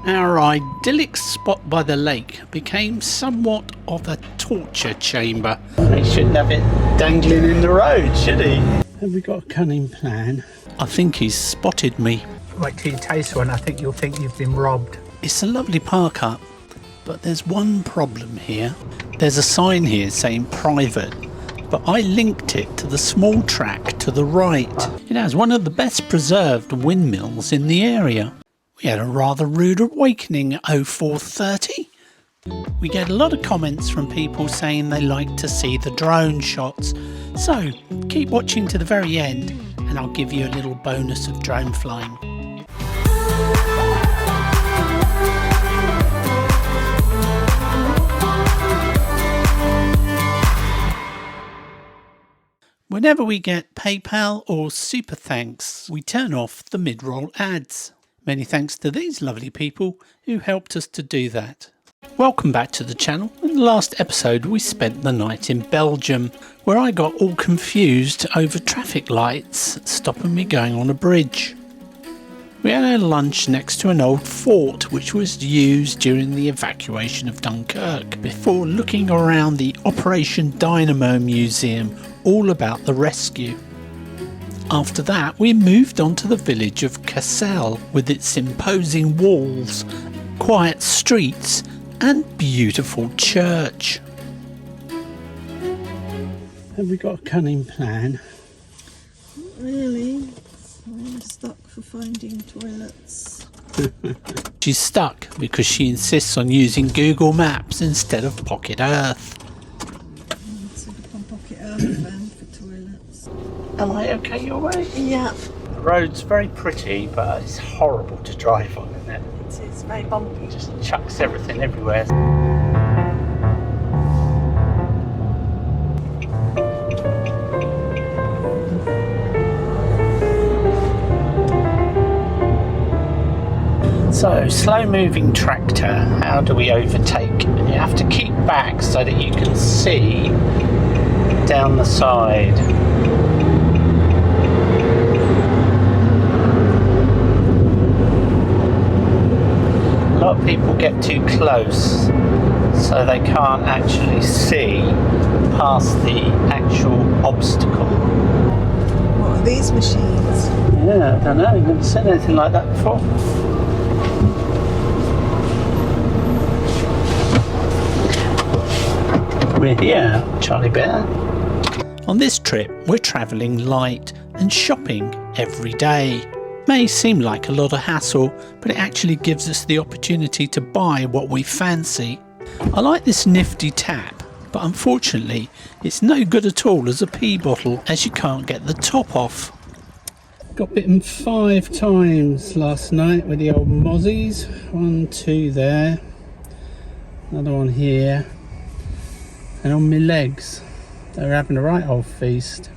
Our idyllic spot by the lake became somewhat of a torture chamber. He shouldn't have it dangling in the road, should he? Have we got a cunning plan? I think he's spotted me. Wait till you taste one, I think you'll think you've been robbed. It's a lovely park up, but there's one problem here. There's a sign here saying private, but I linked it to the small track to the right. It has one of the best preserved windmills in the area. We had a rather rude awakening at 0430. We get a lot of comments from people saying they like to see the drone shots, so keep watching to the very end and I'll give you a little bonus of drone flying. Whenever we get PayPal or Super Thanks, we turn off the mid-roll ads. Many thanks to these lovely people who helped us to do that. Welcome back to the channel. In the last episode we spent the night in Belgium, where I got all confused over traffic lights stopping me going on a bridge. We had our lunch next to an old fort which was used during the evacuation of Dunkirk, before looking around the Operation Dynamo Museum, all about the rescue. After that we moved on to the village of Cassel with its imposing walls, quiet streets and beautiful church. Have we got a cunning plan? Not really. I'm stuck for finding toilets. She's stuck because she insists on using Google Maps instead of Pocket Earth. So on Pocket Earth then for toilets. Am I okay your way? Yeah. The road's very pretty, but it's horrible to drive on, isn't it? It's very bumpy. It just chucks everything everywhere. So, slow moving tractor, how do we overtake? You have to keep back so that you can see down the side. A lot of people get too close so they can't actually see past the actual obstacle. What are these machines? Yeah, I don't know, you've never seen anything like that before. We're here, Charlie Bear. On this trip, we're travelling light and shopping every day. May seem like a lot of hassle, but it actually gives us the opportunity to buy what we fancy. I like this nifty tap, but unfortunately it's no good at all as a pee bottle, as you can't get the top off. Got bitten 5 times last night with the old mozzies. 1, 2 there, another one here, and on my legs. They're having a right old feast.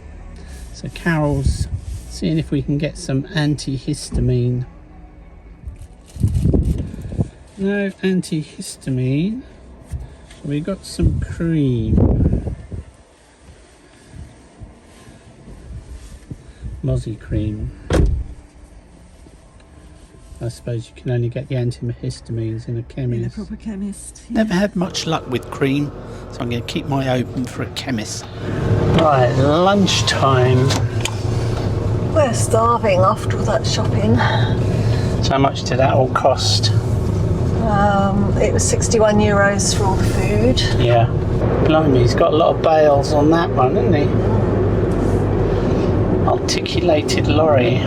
So Carol's seeing if we can get some antihistamine. No antihistamine. We got some cream. Mozzie cream. I suppose you can only get the antihistamines in a chemist. In a proper chemist. Yeah. Never had much luck with cream, so I'm going to keep my eye open for a chemist. Right, lunchtime. We're starving after all that shopping. So how much did that all cost? It was €61 for all the food. Yeah. Blimey, he's got a lot of bales on that one, hasn't he? Articulated lorry.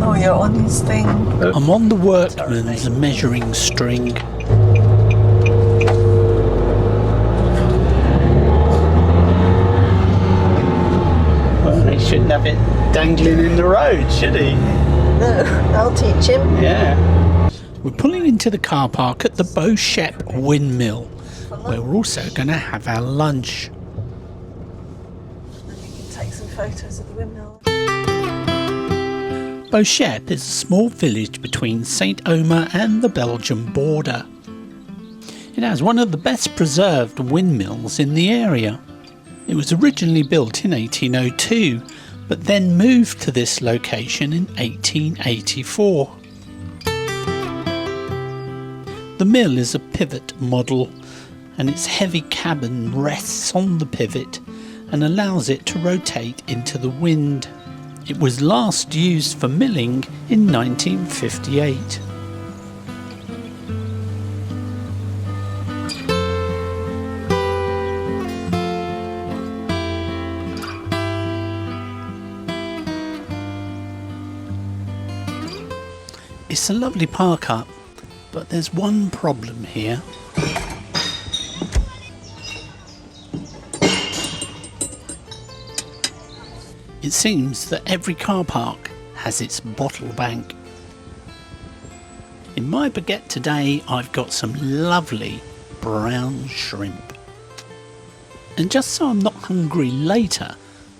Oh, you're on his thing. I'm on the workman's measuring string. Well, he shouldn't have it dangling in the road, should he? No, I'll teach him. Yeah. We're pulling into the car park at the Borrtex windmill, where we're also going to have our lunch. And you can take some photos of the windmill. Borrtex is a small village between St Omer and the Belgian border. It has one of the best preserved windmills in the area. It was originally built in 1802 but then moved to this location in 1884. The mill is a pivot model, and its heavy cabin rests on the pivot and allows it to rotate into the wind. It was last used for milling in 1958. It's a lovely park up, but there's one problem here. It seems that every car park has its bottle bank. In my baguette today, I've got some lovely brown shrimp. And just so I'm not hungry later,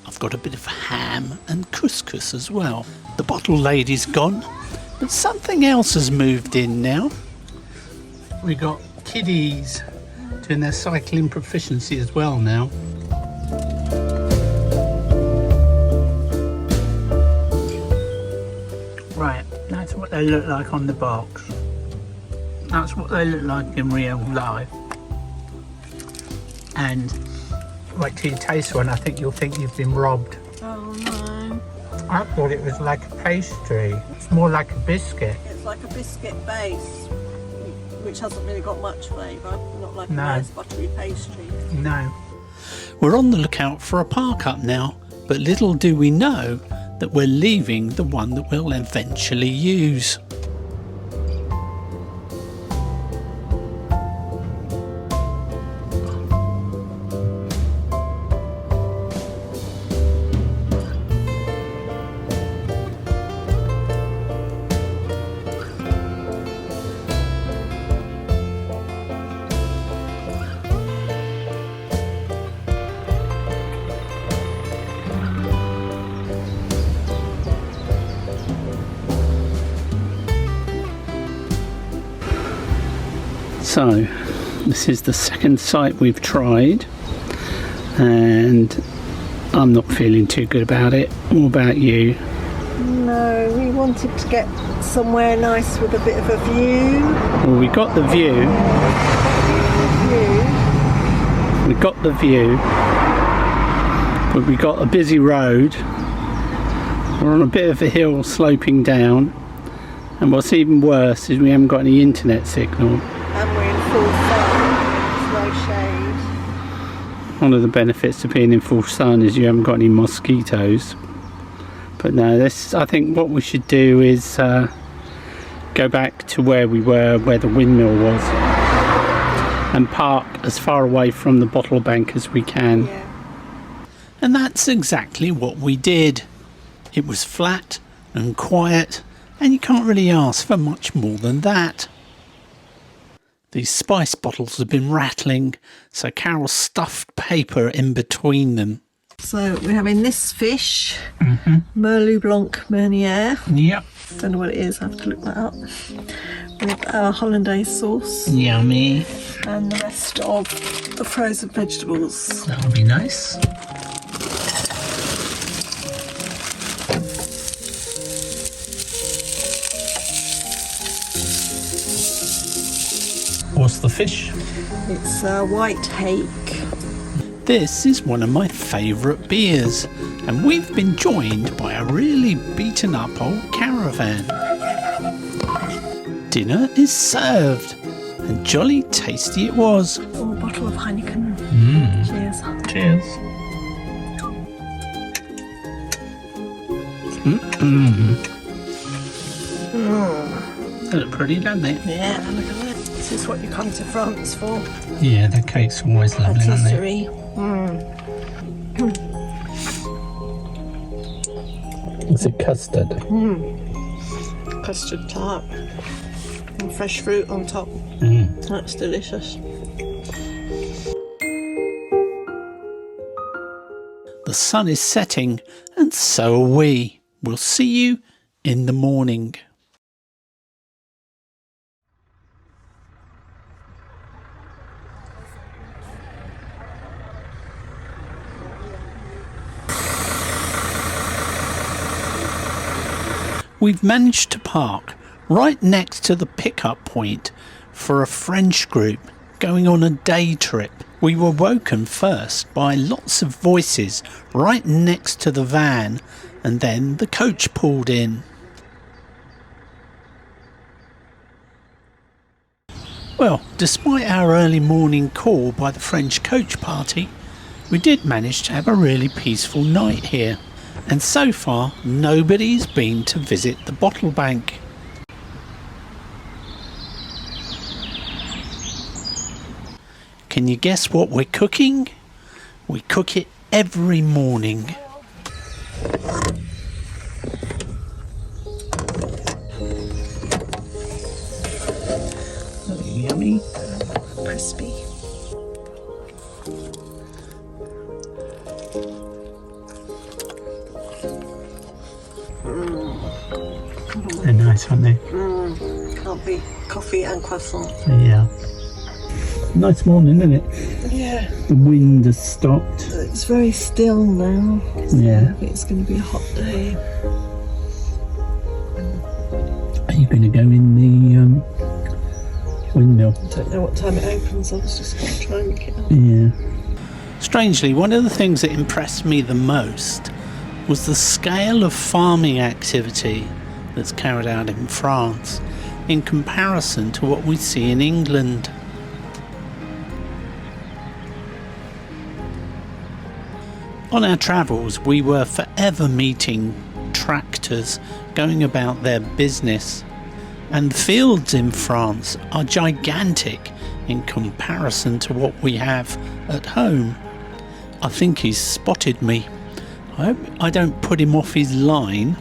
I've got a bit of ham and couscous as well. The bottle lady's gone, but something else has moved in now. We got kiddies doing their cycling proficiency as well now. Right, that's what they look like on the box. That's what they look like in real life. And wait till you taste one, I think you'll think you've been robbed. Oh no. I thought it was like a pastry. It's more like a biscuit. It's like a biscuit base, which hasn't really got much flavour. Not like No. a nice buttery pastry. No. We're on the lookout for a park up now, but little do we know that we're leaving the one that we'll eventually use. So, this is the second site we've tried, and I'm not feeling too good about it. What about you? No, we wanted to get somewhere nice with a bit of a view. Well, we got the view. We got the view, but we got a busy road. We're on a bit of a hill sloping down, and what's even worse is we haven't got any internet signal. And we're in full sun, there's no shade. One of the benefits of being in full sun is you haven't got any mosquitoes. But no, I think what we should do is go back to where we were, where the windmill was, and park as far away from the bottle bank as we can. Yeah. And that's exactly what we did. It was flat and quiet, and you can't really ask for much more than that. These spice bottles have been rattling, so Carol stuffed paper in between them. So we're having this fish, Merlu Blanc Meunier. Yep. Don't know what it is, I have to look that up. With our hollandaise sauce Yummy. and the rest of the frozen vegetables. That'll be nice. What's the fish? It's white hake. This is one of my favourite beers, and we've been joined by a really beaten up old caravan. Dinner is served, and jolly tasty it was. Oh, a bottle of Heineken. Cheers. Cheers. They look pretty, don't they? Yeah, look at that. This is what you come to France for. Yeah, the cake's always lovely, aren't they? Patisserie. Is it custard? Custard tart. And fresh fruit on top. That's delicious. The sun is setting, and so are we. We'll see you in the morning. We've managed to park right next to the pickup point for a French group going on a day trip. We were woken first by lots of voices right next to the van, and then the coach pulled in. Well, despite our early morning call by the French coach party, we did manage to have a really peaceful night here. And so far, nobody's been to visit the bottle bank. Can you guess what we're cooking? We cook it every morning. Oh, yummy. Crispy. They're nice, aren't they? Can't be coffee and croissant. Yeah. Nice morning, isn't it? Yeah. The wind has stopped. It's very still now. Yeah. It's going to be a hot day. Are you going to go in the windmill? I don't know what time it opens. I was just going to try and look it up. Yeah. Strangely, one of the things that impressed me the most was the scale of farming activity that's carried out in France in comparison to what we see in England. On our travels, we were forever meeting tractors going about their business, and fields in France are gigantic in comparison to what we have at home. I think he's spotted me. I hope I don't put him off his line.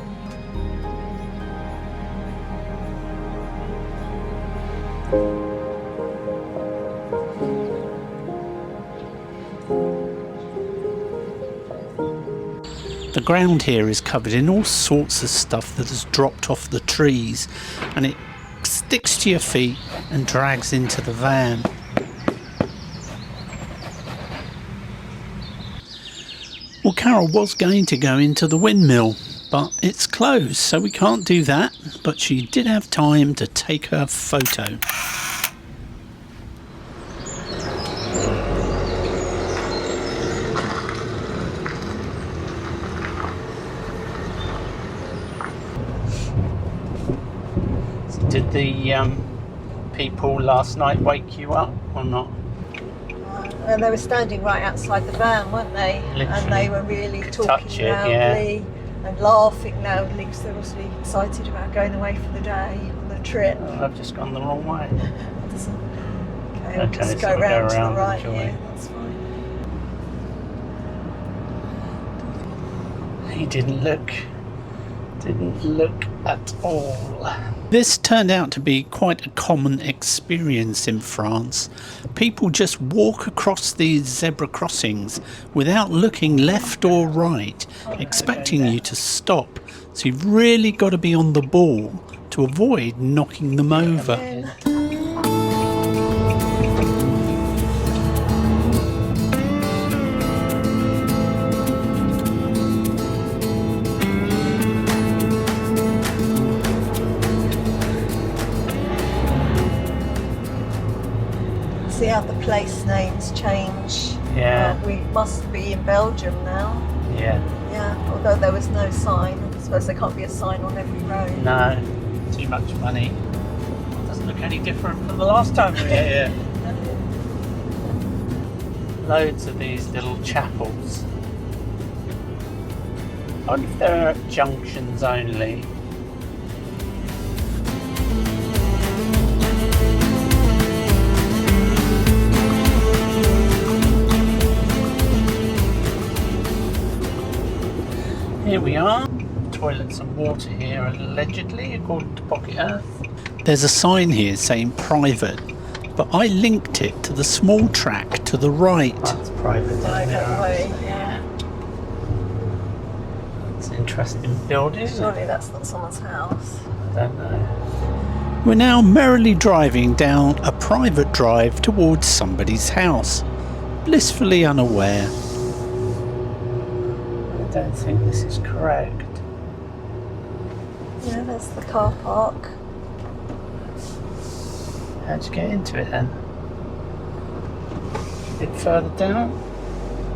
The ground here is covered in all sorts of stuff that has dropped off the trees, and it sticks to your feet and drags into the van. Well, Carol was going to go into the windmill, but it's closed, so we can't do that, but she did have time to take her photo. Did the people last night wake you up or not? And they were standing right outside the van, weren't they? Literally. And they were really talking loudly and laughing loudly because they're obviously excited about going away for the day on the trip. Oh, I've just gone the wrong way. Okay, we'll just go round to the right here. That's fine. He didn't look at all. This turned out to be quite a common experience in France. People just walk across these zebra crossings without looking left or right, expecting you to stop. So you've really got to be on the ball to avoid knocking them over. See how the place names change. Yeah. We must be in Belgium now. Yeah. Yeah, although there was no sign. I suppose there can't be a sign on every road. No, too much money. Doesn't look any different from the last time we were here. Loads of these little chapels. I wonder if they're at junctions only. Here we are. Toilets and water here, allegedly, according to Pocket Earth. There's a sign here saying private, but I linked it to the small track to the right. That's private, isn't it? Way, yeah. It's an interesting building. Surely that's not someone's house. I don't know. We're now merrily driving down a private drive towards somebody's house, blissfully unaware. I don't think this is correct. Yeah, There's the car park. How'd you get into it then? A bit further down?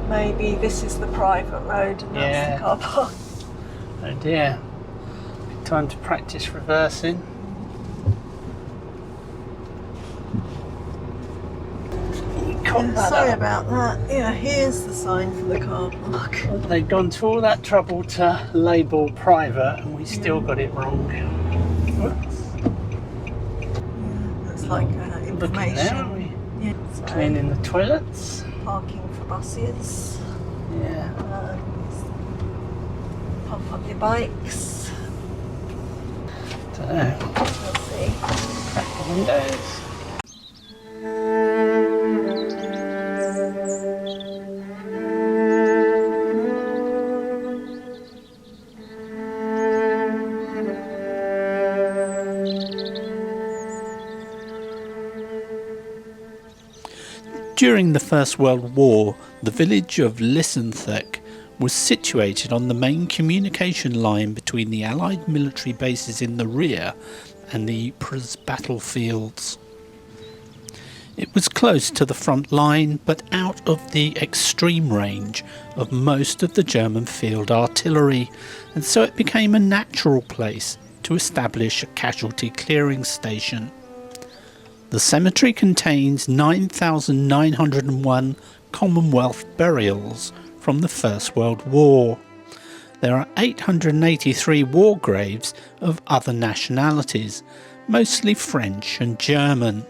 Maybe this is the private road and that's the car park. Oh dear. Time to practice reversing. Sorry about that. Yeah, here's the sign for the car park. They've gone to all that trouble to label private and we still got it wrong. Whoops. It's like Looking there, aren't we? Yeah. So, Cleaning the toilets. parking for buses. Yeah. Pump up your bikes. Don't know. We'll see. Crack the windows. During the First World War, the village of Lisenthek was situated on the main communication line between the Allied military bases in the rear and the Ypres battlefields. It was close to the front line, but out of the extreme range of most of the German field artillery, and so it became a natural place to establish a casualty clearing station. The cemetery contains 9,901 Commonwealth burials from the First World War. There are 883 war graves of other nationalities, mostly French and German.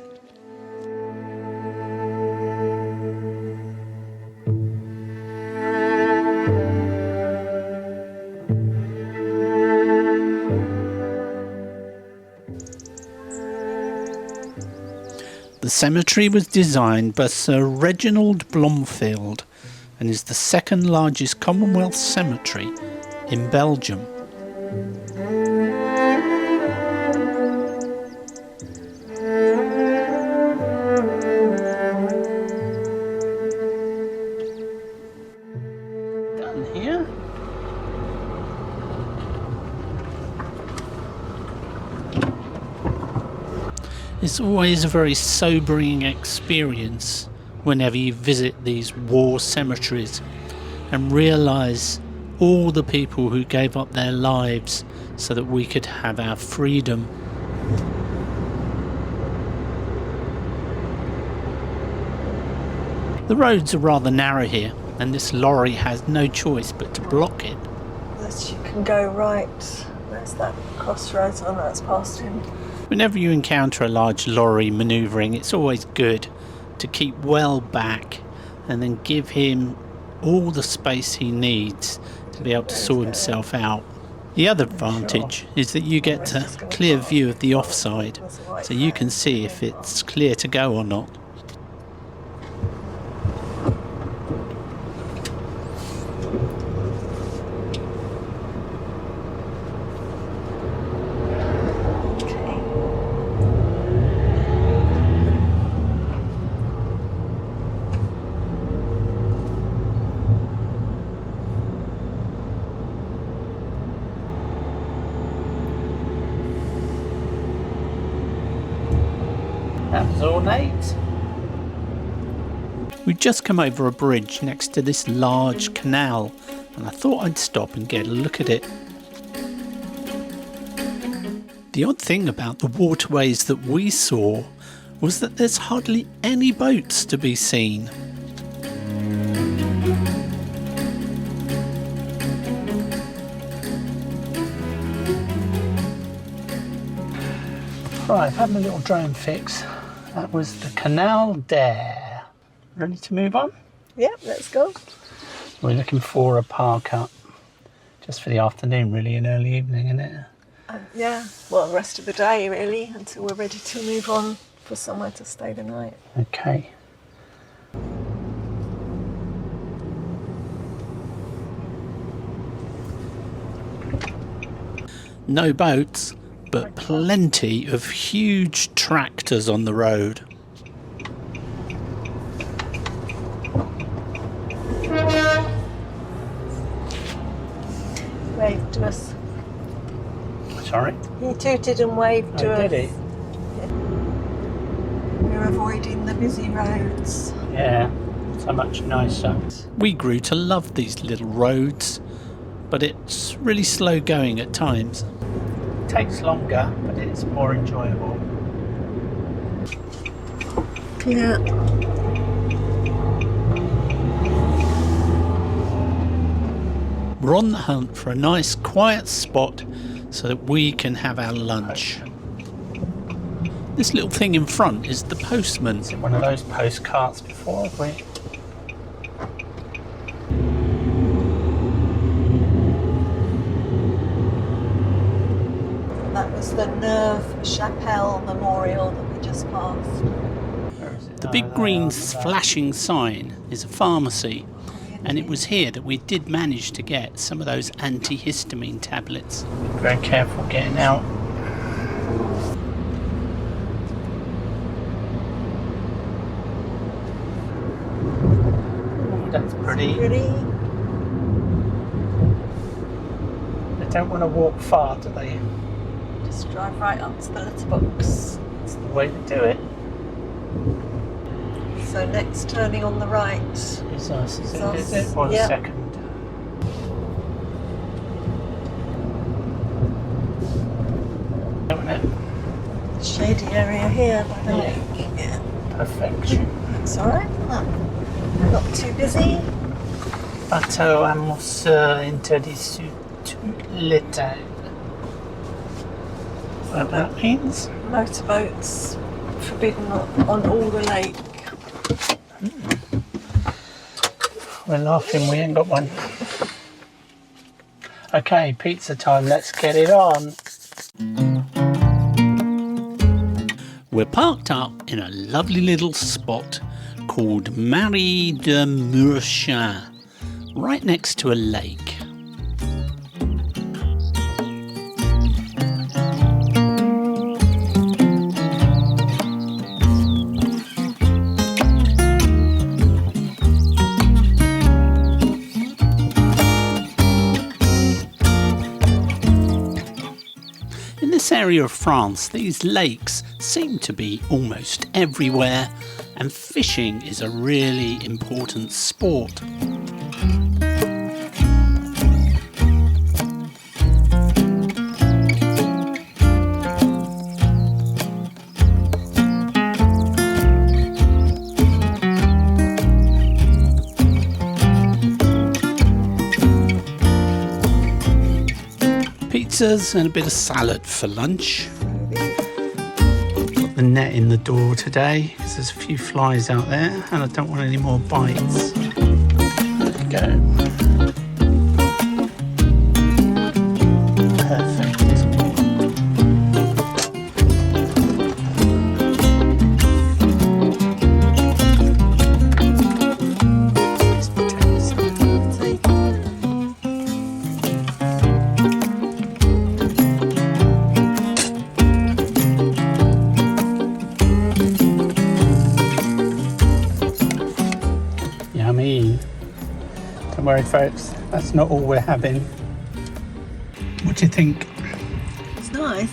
The cemetery was designed by Sir Reginald Blomfield and is the second largest Commonwealth cemetery in Belgium. Done here. It's always a very sobering experience whenever you visit these war cemeteries and realise all the people who gave up their lives so that we could have our freedom. The roads are rather narrow here and this lorry has no choice but to block it. Unless you can go right. There's that crossroads on that's past him. Whenever you encounter a large lorry manoeuvring, it's always good to keep well back and then give him all the space he needs to be able to sort himself out. The other advantage is that you get a clear view of the offside, so you can see if it's clear to go or not. That was ornate. We'd just come over a bridge next to this large canal and I thought I'd stop and get a look at it. The odd thing about the waterways that we saw was that there's hardly any boats to be seen. Right, I've had my little drone fix. That was the Canal d'Air. Ready to move on? Yeah, let's go. We're looking for a park up just for the afternoon, really, and early evening, isn't it? Yeah, well, the rest of the day, really, until we're ready to move on for somewhere to stay the night. Okay. No boats, but plenty of huge tractors on the road. Wave to us. sorry. He tooted and waved to us. Did he? We're avoiding the busy roads. Yeah, so much nicer. We grew to love these little roads, but it's really slow going at times. It takes longer, but it's more enjoyable. Yeah. We're on the hunt for a nice quiet spot so that we can have our lunch. This little thing in front is the postman. Is it one of those postcarts before, have we? That was the Neuve Chapelle Memorial that we just passed. The big green flashing sign is a pharmacy, and it was here that we did manage to get some of those antihistamine tablets. Be very careful getting out. Oh, that's pretty. Pretty. They don't want to walk far, do they? Just drive right up to the letterbox. That's the way to do it. So next turning on the right. Is us, is us. it? One Yep. second. Shady area here by the lake. Yeah. Perfection. That's alright. Not too busy. Bateau amorceur interdit l'état. What that means? Motorboats forbidden on all the lake. We're laughing, we ain't got one. Okay, pizza time, let's get it on. We're parked up in a lovely little spot called Marie de Murchin, right next to a lake. In this area of France, these lakes seem to be almost everywhere, and fishing is a really important sport. Pizzas and a bit of salad for lunch. Got the net in the door today because there's a few flies out there and I don't want any more bites. There we go. Perfect. Don't worry folks, that's not all we're having. What do you think? It's nice.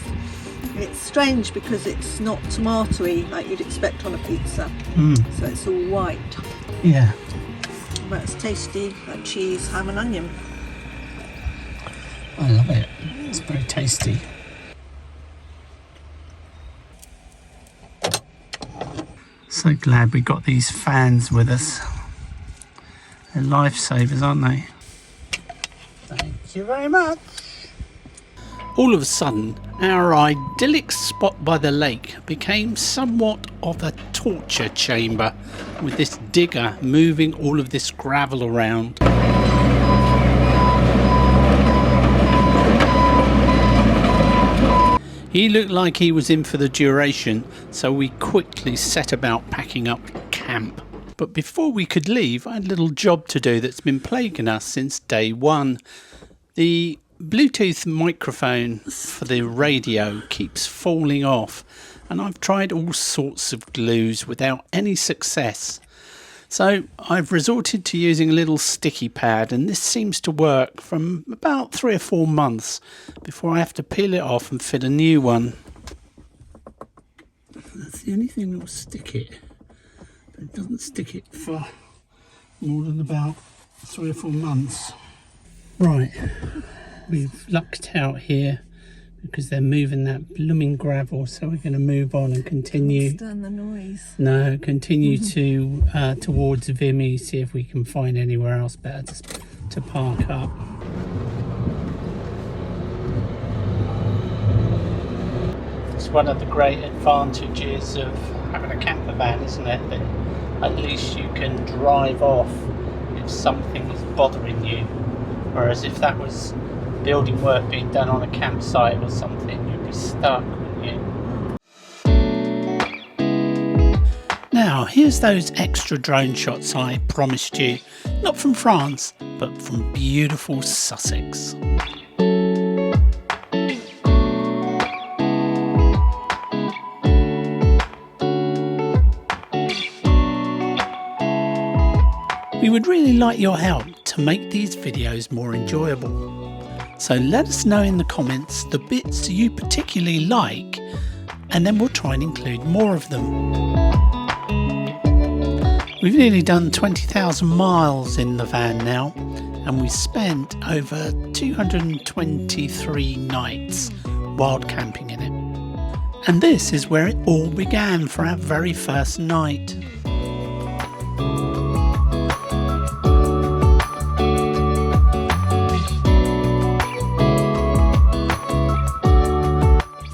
It's strange because it's not tomatoey like you'd expect on a pizza. So it's all white. Yeah. But it's tasty, like cheese, ham and onion. I love it. It's very tasty. So glad we got these fans with us. They're lifesavers, aren't they? Thank you very much. All of a sudden, our idyllic spot by the lake became somewhat of a torture chamber, with this digger moving all of this gravel around. He looked like he was in for the duration, so we quickly set about packing up camp. But before we could leave, I had a little job to do that's been plaguing us since day one. The Bluetooth microphone for the radio keeps falling off, and I've tried all sorts of glues without any success. So I've resorted to using a little sticky pad, and this seems to work from about 3 or 4 months before I have to peel it off and fit a new one. That's the only thing that will stick it. But it doesn't stick it for more than about 3 or 4 months. Right, we've lucked out here because they're moving that blooming gravel, so we're going to move on and continue. Stand the noise. No, continue to towards Vimy, see if we can find anywhere else better to park up. It's one of the great advantages of having a camper van, isn't it? That at least you can drive off if something is bothering you. Whereas if that was building work being done on a campsite or something, you'd be stuck, wouldn't you? Now, here's those extra drone shots I promised you. Not from France, but from beautiful Sussex. We would really like your help to make these videos more enjoyable. So let us know in the comments the bits you particularly like, and then we'll try and include more of them. We've nearly done 20,000 miles in the van now, and we spent over 223 nights wild camping in it. And this is where it all began for our very first night.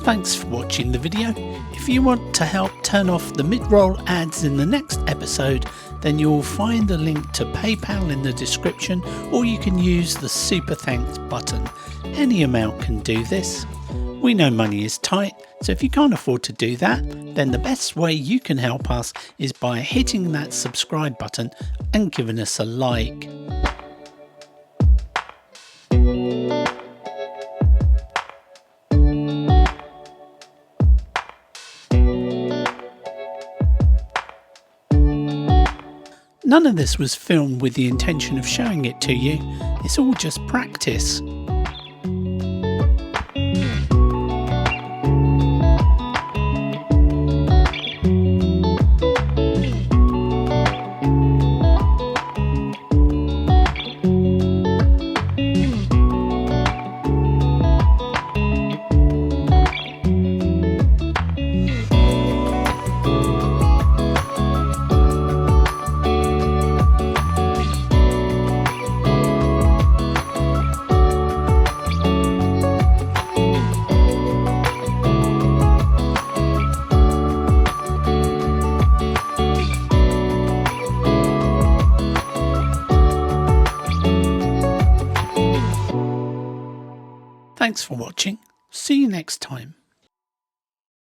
Thanks for watching the video. If you want to help turn off the mid-roll ads in the next episode, then you'll find a link to PayPal in the description, or you can use the Super Thanks button. Any amount can do this. We know money is tight, so if you can't afford to do that, then the best way you can help us is by hitting that subscribe button and giving us a like. None of this was filmed with the intention of showing it to you. It's all just practice. Thanks for watching. See you next time.